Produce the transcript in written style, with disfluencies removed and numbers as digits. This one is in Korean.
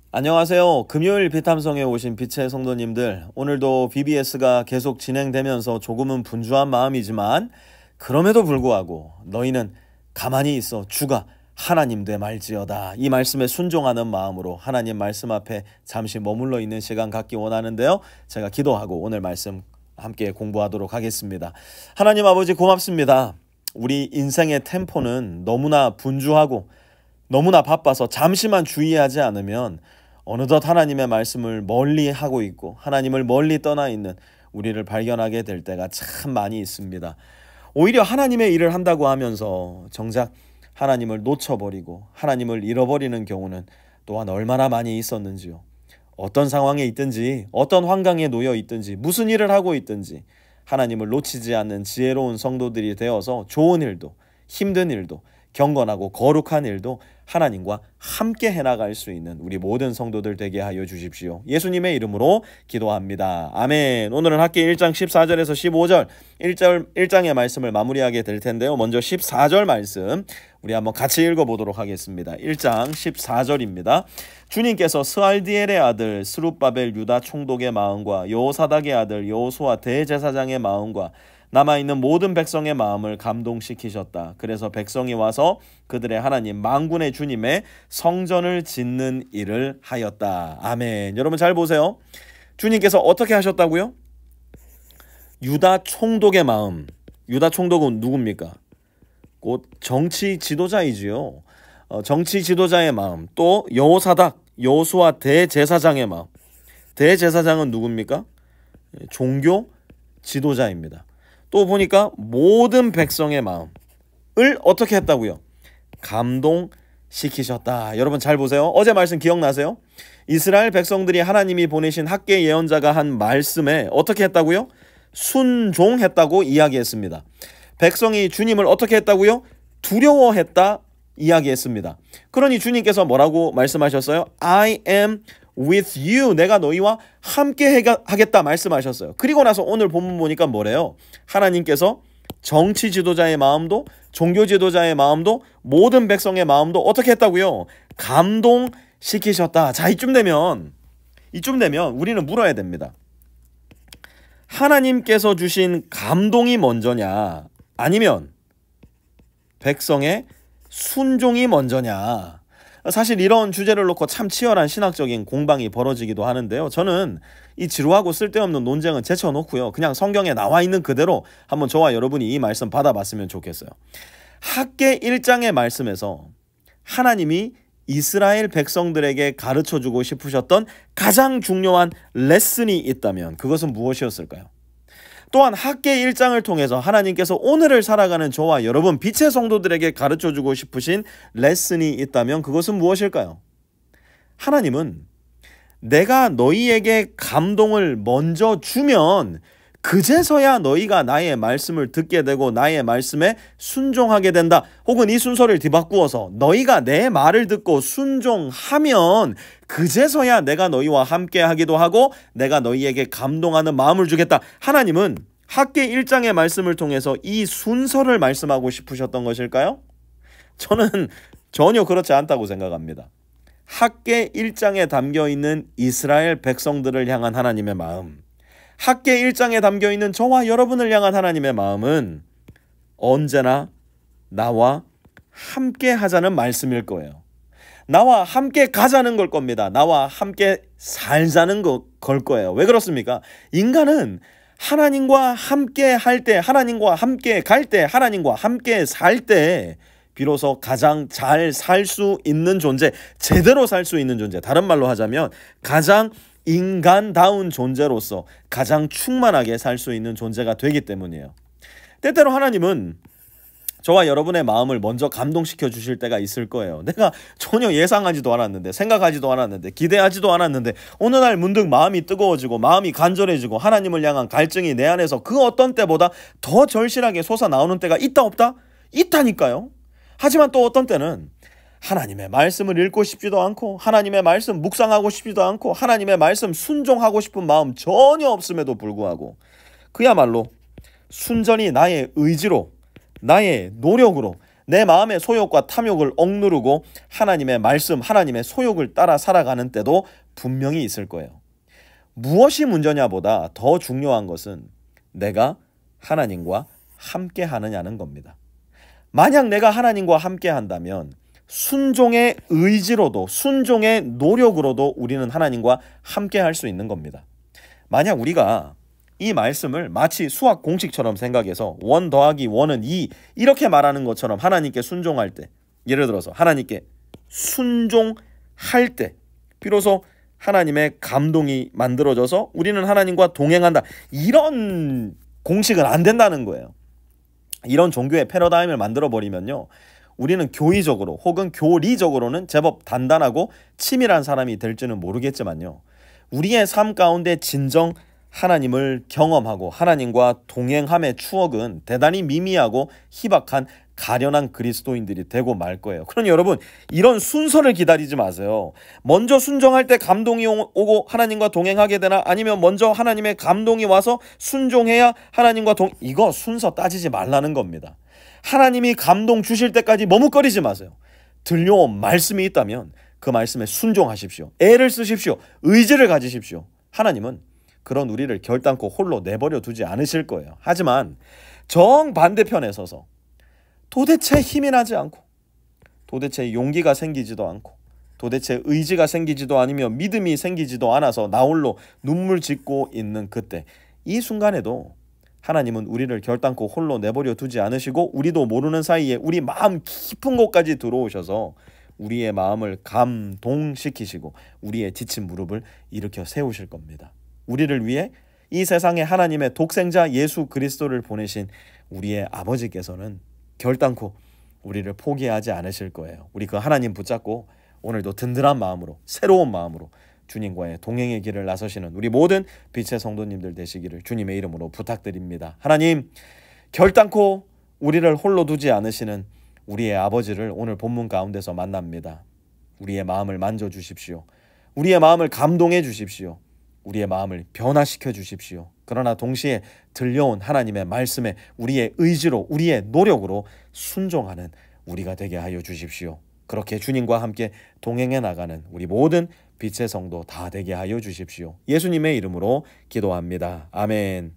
안녕하세요. 금요일 비탐성에 오신 빛의 성도님들, 오늘도 BBS가 계속 진행되면서 조금은 분주한 마음이지만 그럼에도 불구하고 너희는 가만히 있어 주가 하나님 돼 말지어다, 이 말씀에 순종하는 마음으로 하나님 말씀 앞에 잠시 머물러 있는 시간 갖기 원하는데요, 제가 기도하고 오늘 말씀 함께 공부하도록 하겠습니다. 하나님 아버지, 고맙습니다. 우리 인생의 템포는 너무나 분주하고 너무나 바빠서 잠시만 주의하지 않으면 어느덧 하나님의 말씀을 멀리 하고 있고 하나님을 멀리 떠나 있는 우리를 발견하게 될 때가 참 많이 있습니다. 오히려 하나님의 일을 한다고 하면서 정작 하나님을 놓쳐버리고 하나님을 잃어버리는 경우는 또한 얼마나 많이 있었는지요. 어떤 상황에 있든지, 어떤 환경에 놓여 있든지, 무슨 일을 하고 있든지 하나님을 놓치지 않는 지혜로운 성도들이 되어서 좋은 일도, 힘든 일도, 경건하고 거룩한 일도 하나님과 함께 해나갈 수 있는 우리 모든 성도들 되게 하여 주십시오. 예수님의 이름으로 기도합니다. 아멘. 오늘은 학기 1장 14절에서 15절 1장의 말씀을 마무리하게 될 텐데요. 먼저 14절 말씀 우리 한번 같이 읽어보도록 하겠습니다. 1장 14절입니다. 주님께서 스알디엘의 아들 스룹바벨 유다 총독의 마음과 여호사닥의 아들 여호수아 대제사장의 마음과 남아있는 모든 백성의 마음을 감동시키셨다. 그래서 백성이 와서 그들의 하나님 만군의 주님의 성전을 짓는 일을 하였다. 아멘. 여러분 잘 보세요. 주님께서 어떻게 하셨다고요? 유다 총독의 마음. 유다 총독은 누굽니까? 곧 정치 지도자이지요. 정치 지도자의 마음. 또 여호사닥, 여호수아 대제사장의 마음. 대제사장은 누굽니까? 종교 지도자입니다. 또 보니까 모든 백성의 마음을 어떻게 했다고요? 감동시키셨다. 여러분 잘 보세요. 어제 말씀 기억나세요? 이스라엘 백성들이 하나님이 보내신 학개 예언자가 한 말씀에 어떻게 했다고요? 순종했다고 이야기했습니다. 백성이 주님을 어떻게 했다고요? 두려워했다 이야기했습니다. 그러니 주님께서 뭐라고 말씀하셨어요? I am with you. 내가 너희와 함께 하겠다 말씀하셨어요. 그리고 나서 오늘 본문 보니까 뭐래요? 하나님께서 정치 지도자의 마음도, 종교 지도자의 마음도, 모든 백성의 마음도 어떻게 했다고요? 감동시키셨다. 자, 이쯤 되면 우리는 물어야 됩니다. 하나님께서 주신 감동이 먼저냐, 아니면 백성의 순종이 먼저냐? 사실 이런 주제를 놓고 참 치열한 신학적인 공방이 벌어지기도 하는데요. 저는 이 지루하고 쓸데없는 논쟁은 제쳐놓고요, 그냥 성경에 나와 있는 그대로 한번 저와 여러분이 이 말씀 받아봤으면 좋겠어요. 학개 1장의 말씀에서 하나님이 이스라엘 백성들에게 가르쳐주고 싶으셨던 가장 중요한 레슨이 있다면 그것은 무엇이었을까요? 또한 학개 1장을 통해서 하나님께서 오늘을 살아가는 저와 여러분 빛의 성도들에게 가르쳐주고 싶으신 레슨이 있다면 그것은 무엇일까요? 하나님은 내가 너희에게 감동을 먼저 주면 그제서야 너희가 나의 말씀을 듣게 되고 나의 말씀에 순종하게 된다. 혹은 이 순서를 뒤바꾸어서 너희가 내 말을 듣고 순종하면 그제서야 내가 너희와 함께 하기도 하고 내가 너희에게 감동하는 마음을 주겠다. 하나님은 학개 1장의 말씀을 통해서 이 순서를 말씀하고 싶으셨던 것일까요? 저는 전혀 그렇지 않다고 생각합니다. 학개 1장에 담겨있는 이스라엘 백성들을 향한 하나님의 마음, 학개 1장에 담겨있는 저와 여러분을 향한 하나님의 마음은 언제나 나와 함께 하자는 말씀일 거예요. 나와 함께 가자는 걸 겁니다. 나와 함께 살자는 걸 거예요. 왜 그렇습니까? 인간은 하나님과 함께 할 때, 하나님과 함께 갈 때, 하나님과 함께 살 때 비로소 가장 잘 살 수 있는 존재, 제대로 살 수 있는 존재, 다른 말로 하자면 가장 인간다운 존재로서 가장 충만하게 살 수 있는 존재가 되기 때문이에요. 때때로 하나님은 저와 여러분의 마음을 먼저 감동시켜 주실 때가 있을 거예요. 내가 전혀 예상하지도 않았는데, 생각하지도 않았는데, 기대하지도 않았는데 어느 날 문득 마음이 뜨거워지고 마음이 간절해지고 하나님을 향한 갈증이 내 안에서 그 어떤 때보다 더 절실하게 솟아나오는 때가 있다 없다? 있다니까요. 하지만 또 어떤 때는 하나님의 말씀을 읽고 싶지도 않고 하나님의 말씀 묵상하고 싶지도 않고 하나님의 말씀 순종하고 싶은 마음 전혀 없음에도 불구하고 그야말로 순전히 나의 의지로, 나의 노력으로, 내 마음의 소욕과 탐욕을 억누르고 하나님의 말씀, 하나님의 소욕을 따라 살아가는 때도 분명히 있을 거예요. 무엇이 문제냐보다 더 중요한 것은 내가 하나님과 함께 하느냐는 겁니다. 만약 내가 하나님과 함께 한다면 순종의 의지로도 순종의 노력으로도 우리는 하나님과 함께 할 수 있는 겁니다. 만약 우리가 이 말씀을 마치 수학 공식처럼 생각해서 1 더하기 1은 2 이렇게 말하는 것처럼 하나님께 순종할 때, 예를 들어서 하나님께 순종할 때 비로소 하나님의 감동이 만들어져서 우리는 하나님과 동행한다, 이런 공식은 안 된다는 거예요. 이런 종교의 패러다임을 만들어버리면요, 우리는 교의적으로 혹은 교리적으로는 제법 단단하고 치밀한 사람이 될지는 모르겠지만요, 우리의 삶 가운데 진정 하나님을 경험하고 하나님과 동행함의 추억은 대단히 미미하고 희박한 가련한 그리스도인들이 되고 말 거예요. 그러니 여러분, 이런 순서를 기다리지 마세요. 먼저 순종할 때 감동이 오고 하나님과 동행하게 되나, 아니면 먼저 하나님의 감동이 와서 순종해야 하나님과 이거 순서 따지지 말라는 겁니다. 하나님이 감동 주실 때까지 머뭇거리지 마세요. 들려온 말씀이 있다면 그 말씀에 순종하십시오. 애를 쓰십시오. 의지를 가지십시오. 하나님은 그런 우리를 결단코 홀로 내버려 두지 않으실 거예요. 하지만 정반대편에 서서 도대체 힘이 나지 않고, 도대체 용기가 생기지도 않고, 도대체 의지가 생기지도 않으며 믿음이 생기지도 않아서 나홀로 눈물 짓고 있는 그때, 이 순간에도 하나님은 우리를 결단코 홀로 내버려 두지 않으시고 우리도 모르는 사이에 우리 마음 깊은 곳까지 들어오셔서 우리의 마음을 감동시키시고 우리의 지친 무릎을 일으켜 세우실 겁니다. 우리를 위해 이 세상에 하나님의 독생자 예수 그리스도를 보내신 우리의 아버지께서는 결단코 우리를 포기하지 않으실 거예요. 우리 그 하나님 붙잡고 오늘도 든든한 마음으로, 새로운 마음으로 주님과의 동행의 길을 나서시는 우리 모든 빛의 성도님들 되시기를 주님의 이름으로 부탁드립니다. 하나님, 결단코 우리를 홀로 두지 않으시는 우리의 아버지를 오늘 본문 가운데서 만납니다. 우리의 마음을 만져주십시오. 우리의 마음을 감동해 주십시오. 우리의 마음을 변화시켜 주십시오. 그러나 동시에 들려온 하나님의 말씀에 우리의 의지로, 우리의 노력으로 순종하는 우리가 되게 하여 주십시오. 그렇게 주님과 함께 동행해 나가는 우리 모든 빛의 성도 다 되게 하여 주십시오. 예수님의 이름으로 기도합니다. 아멘.